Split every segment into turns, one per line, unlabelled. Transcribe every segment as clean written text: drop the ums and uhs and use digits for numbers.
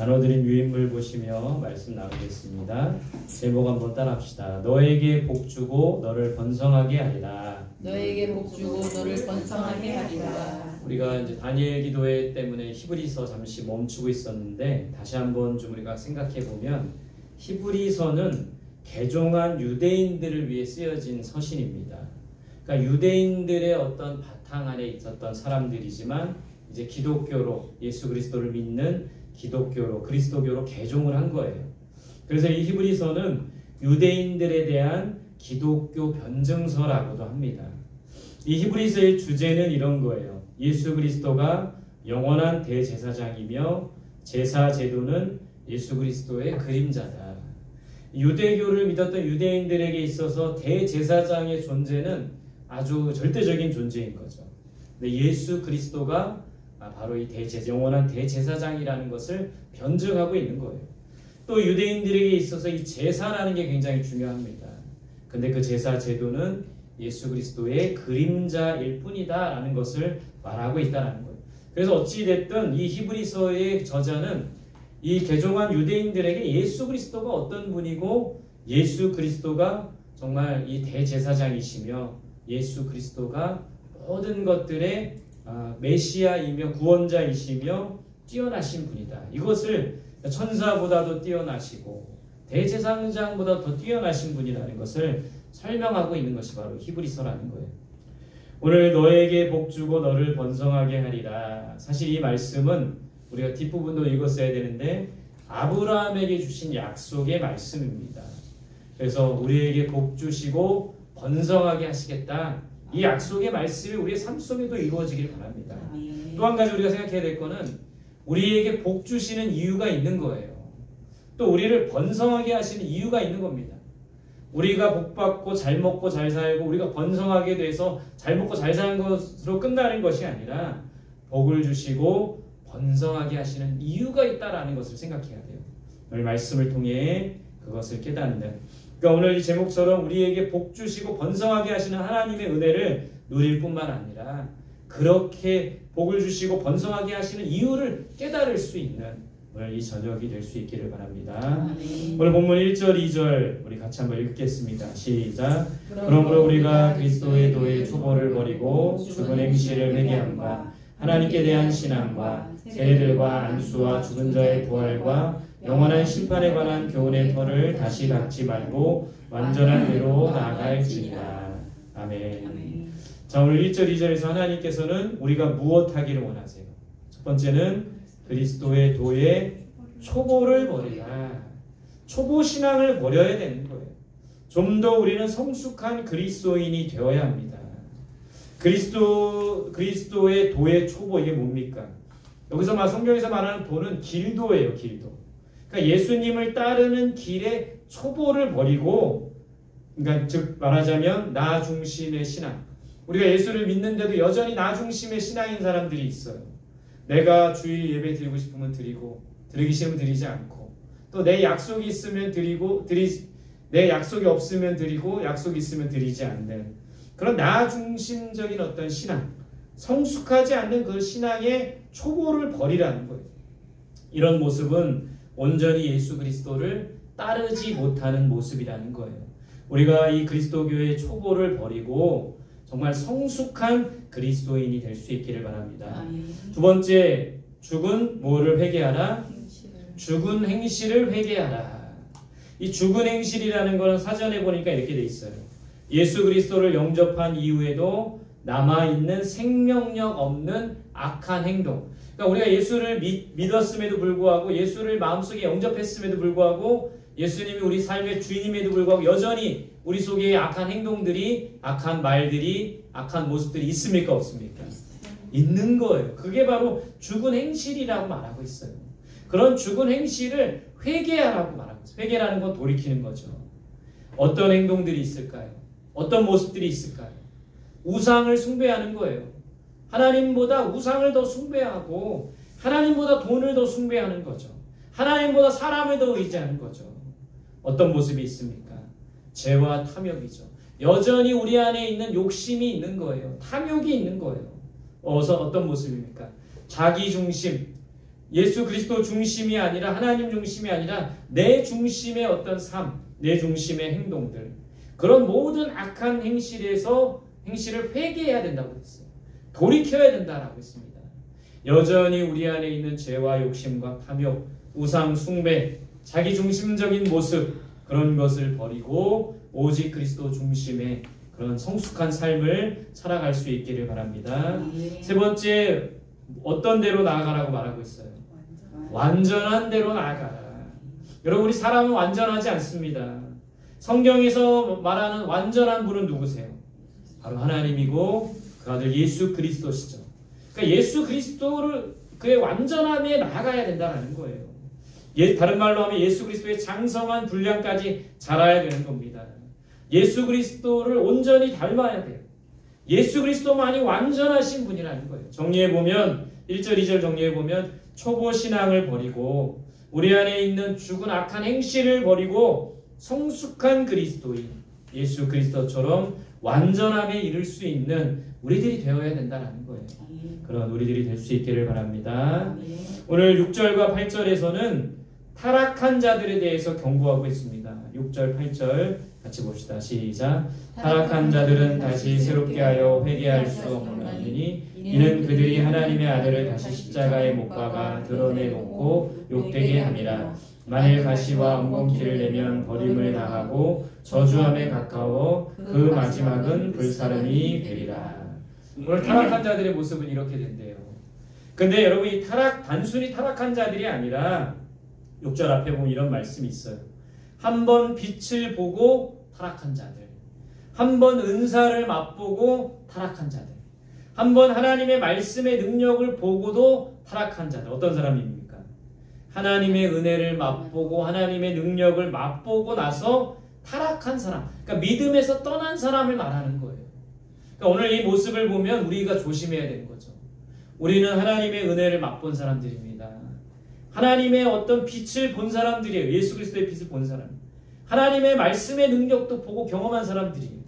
나눠드린 유인물 보시며 말씀 나누겠습니다. 제목 한번 따라합시다. 너에게 복 주고 너를 번성하게 하리라.
너에게 복 주고 너를 번성하게 하리라.
우리가 이제 다니엘 기도회 때문에 히브리서 잠시 멈추고 있었는데 다시 한번 좀 우리가 생각해 보면 히브리서는 개종한 유대인들을 위해 쓰여진 서신입니다. 그러니까 유대인들의 어떤 바탕 안에 있었던 사람들이지만 이제 기독교로 예수 그리스도를 믿는 기독교로 그리스도교로 개종을 한 거예요. 그래서 이 히브리서는 유대인들에 대한 기독교 변증서라고도 합니다. 이 히브리서의 주제는 이런 거예요. 예수 그리스도가 영원한 대제사장이며 제사 제도는 예수 그리스도의 그림자다. 유대교를 믿었던 유대인들에게 있어서 대제사장의 존재는 아주 절대적인 존재인 거죠. 근데 예수 그리스도가 바로 이 영원한 대제사장이라는 것을 변증하고 있는 거예요. 또 유대인들에게 있어서 이 제사라는 게 굉장히 중요합니다. 근데 그 제사 제도는 예수 그리스도의 그림자일 뿐이다라는 것을 말하고 있다는 거예요. 그래서 어찌됐든 이 히브리서의 저자는 이 개종한 유대인들에게 예수 그리스도가 어떤 분이고 예수 그리스도가 정말 이 대제사장이시며 예수 그리스도가 모든 것들의 메시아이며 구원자이시며 뛰어나신 분이다. 이것을 천사보다도 뛰어나시고 대제사장보다 더 뛰어나신 분이라는 것을 설명하고 있는 것이 바로 히브리서라는 거예요. 오늘 너에게 복 주고 너를 번성하게 하리라. 사실 이 말씀은 우리가 뒷부분도 읽었어야 되는데 아브라함에게 주신 약속의 말씀입니다. 그래서 우리에게 복 주시고 번성하게 하시겠다. 이 약속의 말씀이 우리의 삶 속에도 이루어지길 바랍니다. 또 한 가지 우리가 생각해야 될 것은 우리에게 복 주시는 이유가 있는 거예요. 또 우리를 번성하게 하시는 이유가 있는 겁니다. 우리가 복 받고 잘 먹고 잘 살고 우리가 번성하게 돼서 잘 먹고 잘 사는 것으로 끝나는 것이 아니라 복을 주시고 번성하게 하시는 이유가 있다라는 것을 생각해야 돼요. 오늘 말씀을 통해 그것을 깨닫는. 그러니까 오늘 이 제목처럼 우리에게 복 주시고 번성하게 하시는 하나님의 은혜를 누릴 뿐만 아니라 그렇게 복을 주시고 번성하게 하시는 이유를 깨달을 수 있는 오늘 이 저녁이 될 수 있기를 바랍니다. 오늘 본문 1절, 2절 우리 같이 한번 읽겠습니다. 시작. 그러므로 우리가 그리스도의 도의 초보를 버리고 죽은 행실을 회개함과 하나님께 대한 신앙과 세례들과 안수와 죽은 자의 부활과 영원한 심판에 관한 교훈의 터를 다시 닫지 말고 완전한 의로 나아갈지니라. 아멘. 자, 오늘 1절, 2절에서 하나님께서는 우리가 무엇 하기를 원하세요? 첫 번째는 그리스도의 도의 초보를 버리라. 초보 신앙을 버려야 되는 거예요. 좀 더 우리는 성숙한 그리스도인이 되어야 합니다. 그리스도의 도의 초보, 이게 뭡니까? 여기서 성경에서 말하는 도는 길도예요. 길도. 그러니까 예수님을 따르는 길의 초보를 버리고, 그러니까 즉 말하자면 나 중심의 신앙. 우리가 예수를 믿는데도 여전히 나 중심의 신앙인 사람들이 있어요. 내가 주일 예배 드리고 싶으면 드리고 드리기 싫으면 드리지 않고 또 내 약속이 있으면 드리고 내 약속이 없으면 드리고 약속이 있으면 드리지 않는 그런 나 중심적인 어떤 신앙, 성숙하지 않는 그 신앙의 초보를 버리라는 거예요. 이런 모습은 온전히 예수 그리스도를 따르지 못하는 모습이라는 거예요. 우리가 이 그리스도교의 초보를 버리고 정말 성숙한 그리스도인이 될 수 있기를 바랍니다. 두 번째, 죽은 뭐를 회개하라? 죽은 행실을 회개하라. 이 죽은 행실이라는 것은 사전에 보니까 이렇게 돼 있어요. 예수 그리스도를 영접한 이후에도 남아있는 생명력 없는 악한 행동. 그러니까 우리가 예수를 믿었음에도 불구하고 예수를 마음속에 영접했음에도 불구하고 예수님이 우리 삶의 주인임에도 불구하고 여전히 우리 속에 악한 행동들이, 악한 말들이, 악한 모습들이 있습니까? 없습니까? 있는 거예요. 그게 바로 죽은 행실이라고 말하고 있어요. 그런 죽은 행실을 회개하라고 말하고 있어요. 회개라는 건 돌이키는 거죠. 어떤 행동들이 있을까요? 어떤 모습들이 있을까요? 우상을 숭배하는 거예요. 하나님보다 우상을 더 숭배하고 하나님보다 돈을 더 숭배하는 거죠. 하나님보다 사람을 더 의지하는 거죠. 어떤 모습이 있습니까? 죄와 탐욕이죠. 여전히 우리 안에 있는 욕심이 있는 거예요. 탐욕이 있는 거예요. 어떤 모습입니까? 자기 중심, 예수 그리스도 중심이 아니라 하나님 중심이 아니라 내 중심의 어떤 삶, 내 중심의 행동들, 그런 모든 악한 행실을 회개해야 된다고 했어요. 돌이켜야 된다라고 했습니다. 여전히 우리 안에 있는 죄와 욕심과 탐욕, 우상 숭배, 자기 중심적인 모습, 그런 것을 버리고 오직 그리스도 중심의 그런 성숙한 삶을 살아갈 수 있기를 바랍니다. 세 번째, 어떤 대로 나아가라고 말하고 있어요? 완전한 대로 나아가라. 여러분, 우리 사람은 완전하지 않습니다. 성경에서 말하는 완전한 분은 누구세요? 바로 하나님이고 그 아들 예수 그리스도시죠. 그러니까 예수 그리스도를 그의 완전함에 나아가야 된다는 거예요. 다른 말로 하면 예수 그리스도의 장성한 분량까지 자라야 되는 겁니다. 예수 그리스도를 온전히 닮아야 돼요. 예수 그리스도만이 완전하신 분이라는 거예요. 정리해보면 1절 2절 정리해보면 초보신앙을 버리고 우리 안에 있는 죽은 악한 행실을 버리고 성숙한 그리스도인 예수 그리스도처럼 완전함에 이를 수 있는 우리들이 되어야 된다는 거예요. 그런 우리들이 될 수 있기를 바랍니다. 오늘 6절과 8절에서는 타락한 자들에 대해서 경고하고 있습니다. 6절 8절 같이 봅시다. 시작. 타락한 자들은 다시 새롭게 하여 회개할 수 없느니 이는 그들이 하나님의 아들을 다시 십자가에 못 박아 드러내놓고 욕되게 함이라. 만일 가시와 엉겅퀴를 내면 버림을 당하고 저주함에 가까워 그 마지막은 불사름이 되리라. 오늘 타락한 자들의 모습은 이렇게 된대요. 근데 여러분, 이 단순히 타락한 자들이 아니라 6절 앞에 보면 이런 말씀이 있어요. 한 번 빛을 보고 타락한 자들, 한 번 은사를 맛보고 타락한 자들, 한 번 하나님의 말씀의 능력을 보고도 타락한 자들. 어떤 사람입니까? 하나님의 은혜를 맛보고 하나님의 능력을 맛보고 나서 타락한 사람, 그러니까 믿음에서 떠난 사람을 말하는 거예요. 그러니까 오늘 이 모습을 보면 우리가 조심해야 되는 거죠. 우리는 하나님의 은혜를 맛본 사람들입니다. 하나님의 어떤 빛을 본 사람들이에요. 예수 그리스도의 빛을 본 사람. 하나님의 말씀의 능력도 보고 경험한 사람들이에요.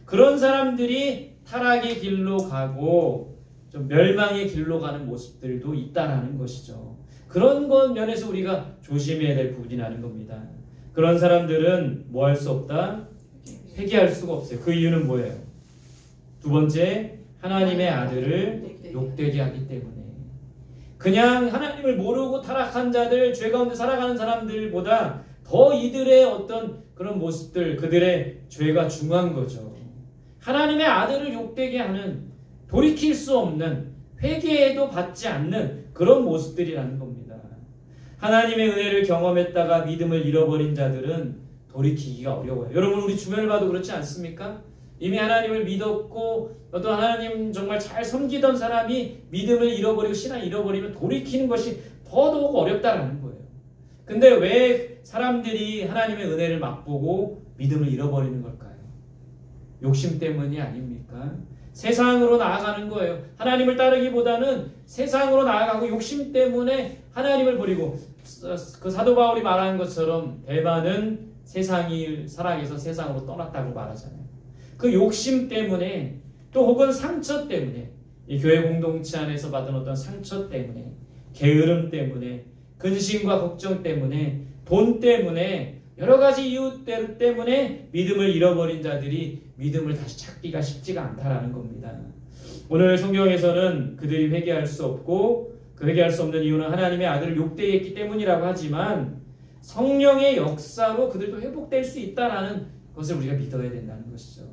그런 사람들이 타락의 길로 가고 좀 멸망의 길로 가는 모습들도 있다라는 것이죠. 그런 것 면에서 우리가 조심해야 될 부분이 나는 겁니다. 그런 사람들은 뭐 할 수 없다? 회개할 수가 없어요. 그 이유는 뭐예요? 두 번째, 하나님의 아들을 욕되게 하기 때문에. 그냥 하나님을 모르고 타락한 자들, 죄 가운데 살아가는 사람들보다 더 이들의 어떤 그런 모습들, 그들의 죄가 중요한 거죠. 하나님의 아들을 욕되게 하는, 돌이킬 수 없는, 회개에도 받지 않는 그런 모습들이라는 겁니다. 하나님의 은혜를 경험했다가 믿음을 잃어버린 자들은 돌이키기가 어려워요. 여러분, 우리 주변을 봐도 그렇지 않습니까? 이미 하나님을 믿었고 어떤 하나님 정말 잘 섬기던 사람이 믿음을 잃어버리고 신앙을 잃어버리면 돌이키는 것이 더더욱 어렵다라는 거예요. 근데 왜 사람들이 하나님의 은혜를 맛보고 믿음을 잃어버리는 걸까요? 욕심 때문이 아닙니까? 세상으로 나아가는 거예요. 하나님을 따르기보다는 세상으로 나아가고 욕심 때문에 하나님을 버리고, 그 사도 바울이 말하는 것처럼 대만은 세상을 사랑해서 세상으로 떠났다고 말하잖아요. 그 욕심 때문에, 또 혹은 상처 때문에, 이 교회 공동체 안에서 받은 어떤 상처 때문에, 게으름 때문에, 근심과 걱정 때문에, 돈 때문에, 여러 가지 이유 때문에 믿음을 잃어버린 자들이 믿음을 다시 찾기가 쉽지가 않다라는 겁니다. 오늘 성경에서는 그들이 회개할 수 없고 그 회개할 수 없는 이유는 하나님의 아들을 욕되게 했기 때문이라고 하지만 성령의 역사로 그들도 회복될 수 있다라는 것을 우리가 믿어야 된다는 것이죠.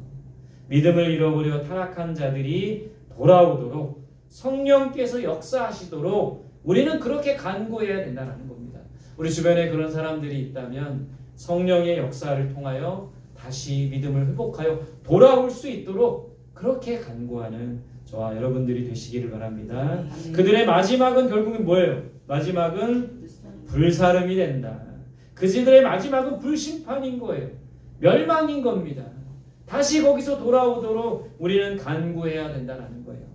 믿음을 잃어버려 타락한 자들이 돌아오도록 성령께서 역사하시도록 우리는 그렇게 간구해야 된다는 겁니다. 우리 주변에 그런 사람들이 있다면 성령의 역사를 통하여 다시 믿음을 회복하여 돌아올 수 있도록 그렇게 간구하는 저와 여러분들이 되시기를 바랍니다. 그들의 마지막은 결국은 뭐예요? 마지막은 불사름이 된다. 그들의 마지막은 불심판인 거예요. 멸망인 겁니다. 다시 거기서 돌아오도록 우리는 간구해야 된다는 거예요.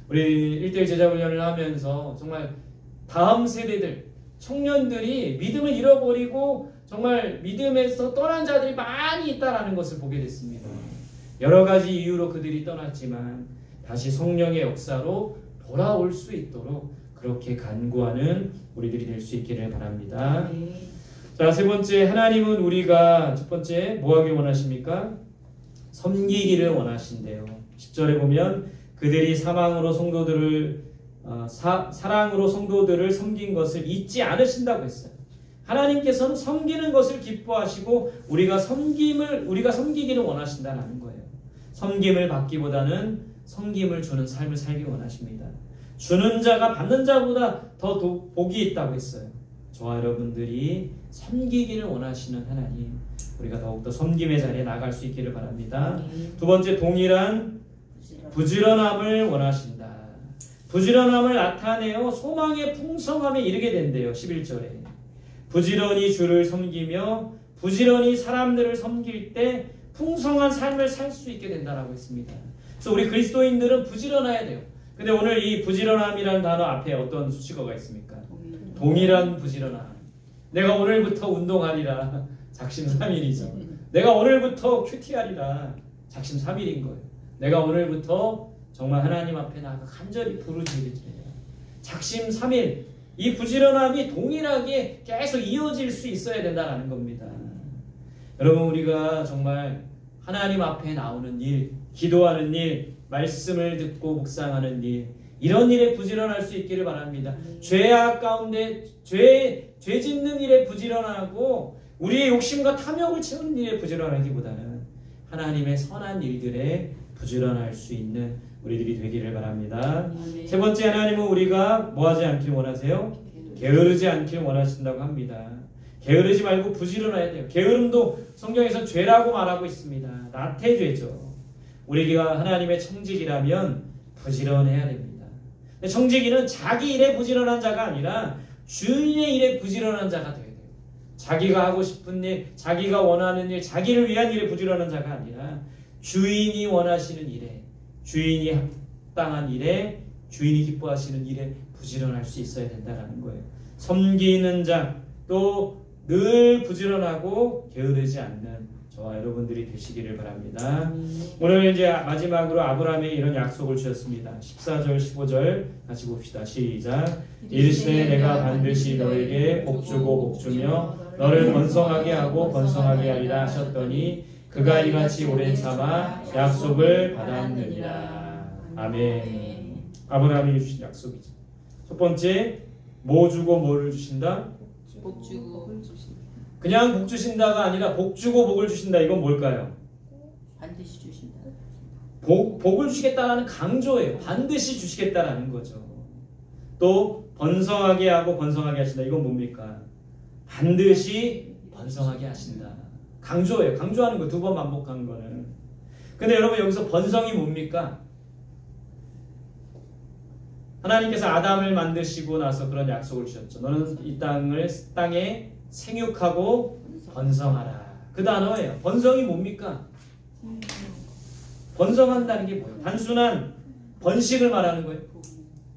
우리 1:1 제자훈련을 하면서 정말 다음 세대들, 청년들이 믿음을 잃어버리고 정말 믿음에서 떠난 자들이 많이 있다는 것을 보게 됐습니다. 여러 가지 이유로 그들이 떠났지만 다시 성령의 역사로 돌아올 수 있도록 그렇게 간구하는 우리들이 될 수 있기를 바랍니다. 자, 세 번째, 하나님은 우리가 첫 번째 뭐 하길 원하십니까? 섬기기를 원하신대요. 10절에 보면 그들이 사랑으로 성도들을 섬긴 것을 잊지 않으신다고 했어요. 하나님께서는 섬기는 것을 기뻐하시고 우리가 섬기기를 원하신다는 거예요. 섬김을 받기보다는 섬김을 주는 삶을 살기 원하십니다. 주는 자가 받는 자보다 더 복이 있다고 했어요. 저와 여러분들이 섬기기를 원하시는 하나님, 우리가 더욱더 섬김의 자리에 나갈 수 있기를 바랍니다. 두 번째, 동일한 부지런함을 원하신다. 부지런함을 나타내어 소망의 풍성함에 이르게 된대요. 11절에 부지런히 주를 섬기며 부지런히 사람들을 섬길 때 풍성한 삶을 살 수 있게 된다라고 했습니다. 그래서 우리 그리스도인들은 부지런해야 돼요. 근데 오늘 이 부지런함이라는 단어 앞에 어떤 수식어가 있습니까? 동일한 부지런함. 내가 오늘부터 운동하리라. 작심삼일이죠. 내가 오늘부터 큐티하리라. 작심삼일인 거예요. 내가 오늘부터 정말 하나님 앞에 나가 간절히 부르짖으리라. 작심삼일. 이 부지런함이 동일하게 계속 이어질 수 있어야 된다는 겁니다. 여러분, 우리가 정말 하나님 앞에 나오는 일, 기도하는 일, 말씀을 듣고 묵상하는 일, 이런 일에 부지런할 수 있기를 바랍니다. 죄악 가운데 죄 짓는 일에 부지런하고 우리의 욕심과 탐욕을 채우는 일에 부지런하기보다는 하나님의 선한 일들에 부지런할 수 있는 우리들이 되기를 바랍니다. 세 번째, 하나님은 우리가 뭐하지 않길 원하세요? 게으르지 않길 원하신다고 합니다. 게으르지 말고 부지런해야 돼요. 게으름도 성경에서 죄라고 말하고 있습니다. 나태죄죠. 우리가 하나님의 청지기라면 부지런해야 됩니다. 청지기는 자기 일에 부지런한 자가 아니라 주인의 일에 부지런한 자가 되어야 돼요. 자기가 하고 싶은 일, 자기가 원하는 일, 자기를 위한 일에 부지런한 자가 아니라 주인이 원하시는 일에, 주인이 합당한 일에, 주인이 기뻐하시는 일에 부지런할 수 있어야 된다는 거예요. 섬기는 자, 또 늘 부지런하고 게으르지 않는 저와 여러분들이 되시기를 바랍니다. 오늘 이제 마지막으로 아브라함에게 이런 약속을 주셨습니다. 14절 15절 같이 봅시다. 시작. 이르시되 내가 반드시 너에게 복주고 복주며 너를 번성하게 하고 번성하게 하리라 하셨더니 그가 이같이 오래 참아 약속을 받았느니라. 아멘. 아브라함이 주신 약속이죠. 첫 번째, 뭐 주고 뭐를 주신다?
복 주고
그냥 복 주신다가 아니라 복 주고 복을 주신다. 이건 뭘까요?
반드시 주신다.
복을 주시겠다라는 강조예요. 반드시 주시겠다라는 거죠. 또 번성하게 하고 번성하게 하신다. 이건 뭡니까? 반드시 번성하게 하신다. 강조예요. 강조하는 거, 두 번 반복한 거는. 근데 여러분, 여기서 번성이 뭡니까? 하나님께서 아담을 만드시고 나서 그런 약속을 주셨죠. 너는 이 땅에 생육하고 번성하라. 그 단어예요. 번성이 뭡니까? 번성한다는 게 뭐예요? 단순한 번식을 말하는 거예요?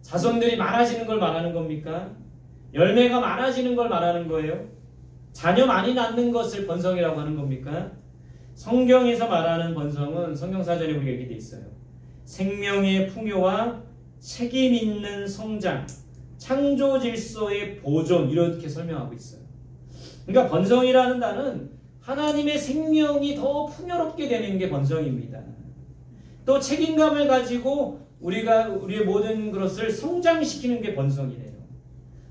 자손들이 많아지는 걸 말하는 겁니까? 열매가 많아지는 걸 말하는 거예요? 자녀 많이 낳는 것을 번성이라고 하는 겁니까? 성경에서 말하는 번성은 성경사전에 우리가 이렇게 돼 있어요. 생명의 풍요와 책임 있는 성장, 창조 질서의 보존, 이렇게 설명하고 있어요. 그러니까 번성이라는 단어는 하나님의 생명이 더 풍요롭게 되는 게 번성입니다. 또 책임감을 가지고 우리의 모든 것을 성장시키는 게 번성이래요.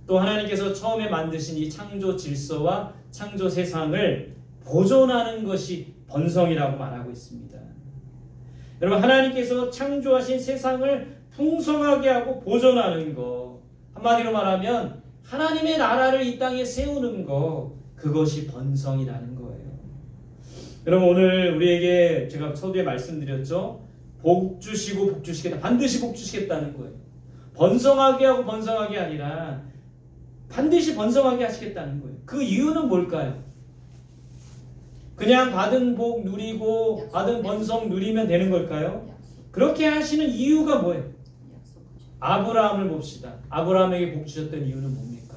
또 하나님께서 처음에 만드신 이 창조 질서와 창조 세상을 보존하는 것이 번성이라고 말하고 있습니다. 여러분, 하나님께서 창조하신 세상을 풍성하게 하고 보존하는 것, 한마디로 말하면 하나님의 나라를 이 땅에 세우는 것, 그것이 번성이라는 거예요. 여러분, 오늘 우리에게 제가 서두에 말씀드렸죠. 복 주시고 복 주시겠다. 반드시 복 주시겠다는 거예요. 번성하게 하고 번성하게 아니라 반드시 번성하게 하시겠다는 거예요. 그 이유는 뭘까요? 그냥 받은 복 누리고 받은 번성 누리면 되는 걸까요? 그렇게 하시는 이유가 뭐예요? 아브라함을 봅시다. 아브라함에게 복 주셨던 이유는 뭡니까?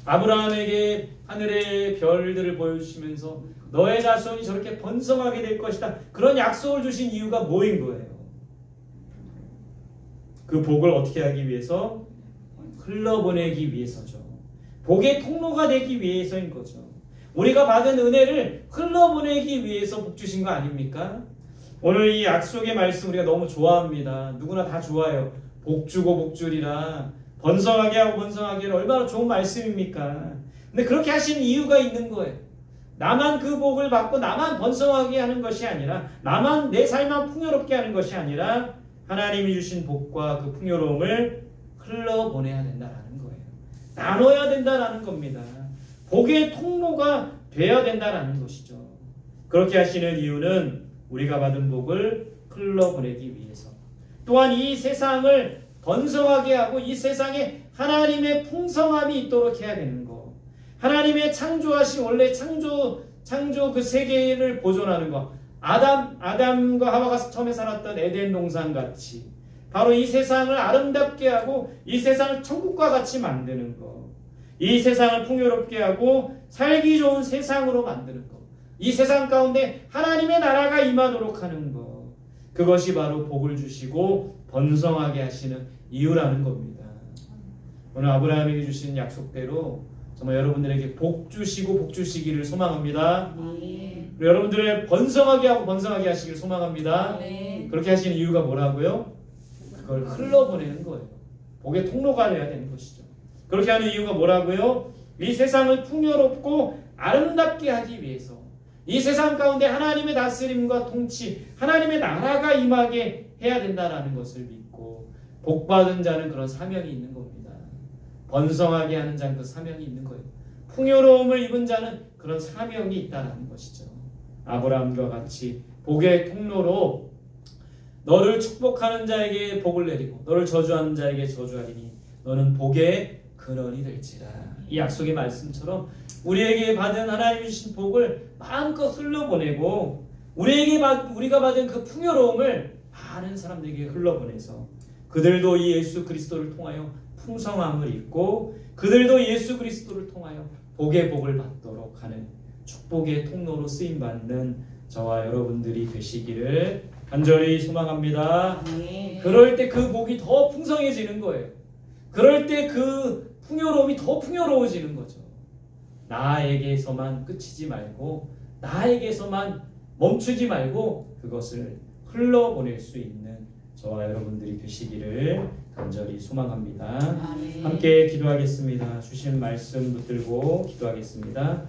아브라함에게 하늘의 별들을 보여주시면서 너의 자손이 저렇게 번성하게 될 것이다. 그런 약속을 주신 이유가 뭐인 거예요? 그 복을 어떻게 하기 위해서? 흘러보내기 위해서죠. 복의 통로가 되기 위해서인 거죠. 우리가 받은 은혜를 흘러보내기 위해서 복 주신 거 아닙니까? 오늘 이 약속의 말씀 우리가 너무 좋아합니다. 누구나 다 좋아요. 복 주고 복 주리라. 번성하게 하고 번성하기를 얼마나 좋은 말씀입니까? 근데 그렇게 하시는 이유가 있는 거예요. 나만 그 복을 받고 나만 번성하게 하는 것이 아니라, 나만 내 삶만 풍요롭게 하는 것이 아니라 하나님이 주신 복과 그 풍요로움을 흘러보내야 된다라는 거예요. 나눠야 된다라는 겁니다. 복의 통로가 되어야 된다라는 것이죠. 그렇게 하시는 이유는 우리가 받은 복을 흘러보내기 위해서, 또한 이 세상을 번성하게 하고 이 세상에 하나님의 풍성함이 있도록 해야 되는 거, 하나님의 창조하신 원래 창조 그 세계를 보존하는 거, 아담과 하와가 처음에 살았던 에덴 동산 같이 바로 이 세상을 아름답게 하고 이 세상을 천국과 같이 만드는 거, 이 세상을 풍요롭게 하고 살기 좋은 세상으로 만드는 거, 이 세상 가운데 하나님의 나라가 임하도록 하는 거, 그것이 바로 복을 주시고 번성하게 하시는 이유라는 겁니다. 오늘 아브라함에게 주신 약속대로 정말 여러분들에게 복 주시고 복 주시기를 소망합니다. 그리고 여러분들의 번성하게 하고 번성하게 하시기를 소망합니다. 그렇게 하시는 이유가 뭐라고요? 그걸 흘러보내는 거예요. 복의 통로가 되어야 되는 것이죠. 그렇게 하는 이유가 뭐라고요? 이 세상을 풍요롭고 아름답게 하기 위해서, 이 세상 가운데 하나님의 다스림과 통치, 하나님의 나라가 임하게 해야 된다라는 것을 믿고, 복받은 자는 그런 사명이 있는 겁니다. 번성하게 하는 자는 그 사명이 있는 거예요. 풍요로움을 입은 자는 그런 사명이 있다라는 것이죠. 아브라함과 같이 복의 통로로 너를 축복하는 자에게 복을 내리고 너를 저주하는 자에게 저주하리니 너는 복의 근원이 될지라. 이 약속의 말씀처럼 우리에게 받은 하나님이 주신 복을 마음껏 흘러보내고, 우리가 받은 그 풍요로움을 많은 사람들에게 흘러보내서 그들도 이 예수 그리스도를 통하여 풍성함을 입고, 그들도 예수 그리스도를 통하여 복의 복을 받도록 하는 축복의 통로로 쓰임받는 저와 여러분들이 되시기를 간절히 소망합니다. 그럴 때 그 복이 더 풍성해지는 거예요. 그럴 때 그 풍요로움이 더 풍요로워지는 거죠. 나에게서만 그치지 말고, 나에게서만 멈추지 말고 그것을 흘러보낼 수 있는 저와 여러분들이 되시기를 간절히 소망합니다. 함께 기도하겠습니다. 주신 말씀 붙들고 기도하겠습니다.